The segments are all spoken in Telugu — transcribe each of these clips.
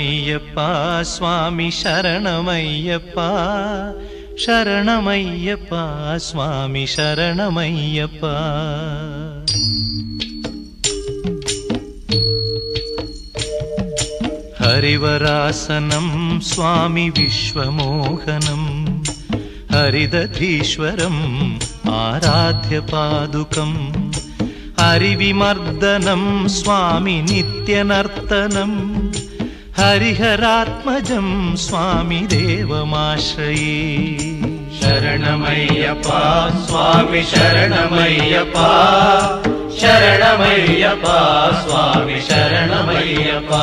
శరణమయ్యప్ప స్వామి శరణమయ్యప్ప శరణమయ్యప్ప స్వామి శరణమయ్యప్ప. హరివరాసనం స్వామి విశ్వమోహనం హరిదధీశ్వరం ఆరాధ్య పాదుకం హరివిమర్దనం స్వామి నిత్యనర్తనం హరిహరాత్మజం స్వామి దేవమాశ్రయే. శరణమయ్యప్ప స్వామి శరణమయ్యప్ప శరణమయ్యప్ప స్వామి శరణమయ్యప్ప.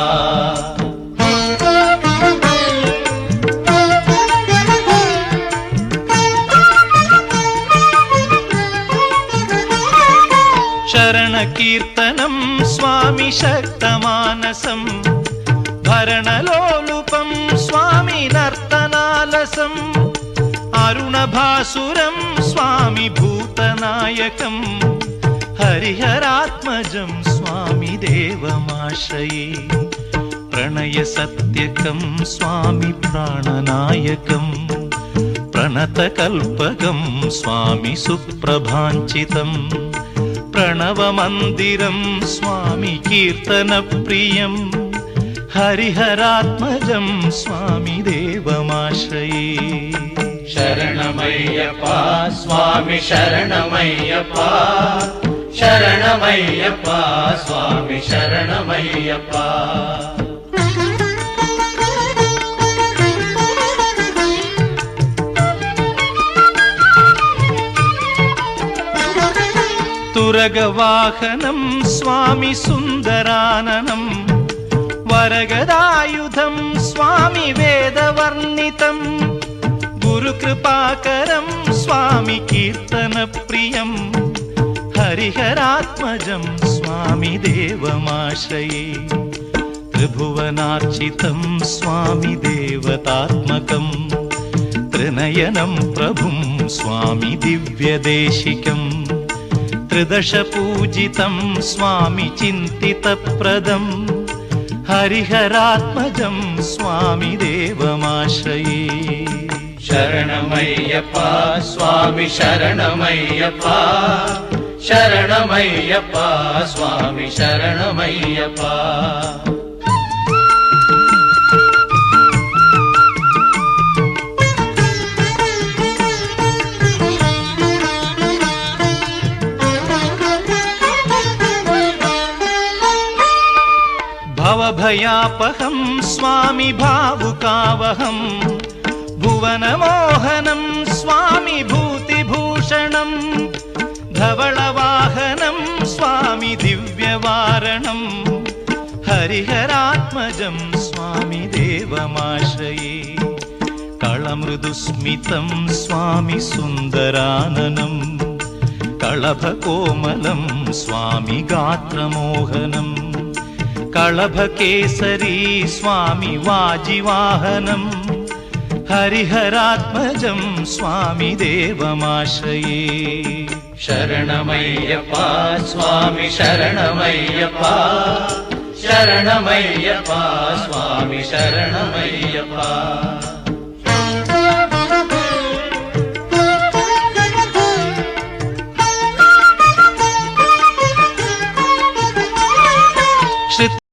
శరణ కీర్తనం స్వామి శక్తమానసం భరణలోలుపం స్వామి నర్తనాలసం అరుణభాసురం స్వామి భూతనాయకం హరిహరాత్మజం స్వామి దేవమాశ్రయే. ప్రణయ సత్యకం స్వామి ప్రాణనాయకం ప్రణతకల్పకం స్వామి సుప్రభాంచితం ప్రణవమందిరం స్వామి కీర్తన ప్రియం హరిహరాత్మజం స్వామి దేవమాశ్రయే. శరణమయ్యప్ప స్వామి శరణమయ్యప్ప శరణమయ్యప్ప స్వామి శరణమయ్యప్ప. తురగవాహనం స్వామి సుందరాననం వరగదాయుధం స్వామి వేదవర్ణితం గురుకృపాకరం స్వామి కీర్తన ప్రియం హరిహరాత్మజం స్వామి దేవమాశ్రయే. త్రిభువనార్చితం స్వామి దేవతాత్మకం త్రినయనం ప్రభుం స్వామి దివ్యదేశికం త్రిదశ పూజితం స్వామి చింతితప్రదం హరిహరాత్మజం స్వామి దేవమాశ్రయే. శరణమయ్యప్ప స్వామి శరణమయ్యప్ప శరణమయ్యప్ప స్వామి శరణమయ్యప్ప. భవభయాపహం స్వామి భావుకావహం భువనమోహనం స్వామి భూతిభూషణం ధవళవాహనం స్వామి దివ్యవారణం హరిహరాత్మజం స్వామి దేవమాశ్రయే. కళమృదుస్మితం స్వామి సుందరాననం కళభకోమలం స్వామి గాత్రమోహనం కళభకేసరీ స్వామి వాజివాహనం హరిహరాత్మజం స్వామి దేవమాశ్రయే. శరణమయ్యప్ప స్వామి శరణమయ్యప్ప శరణమయ్యప్ప స్వామి శరణమయ్యప్ప.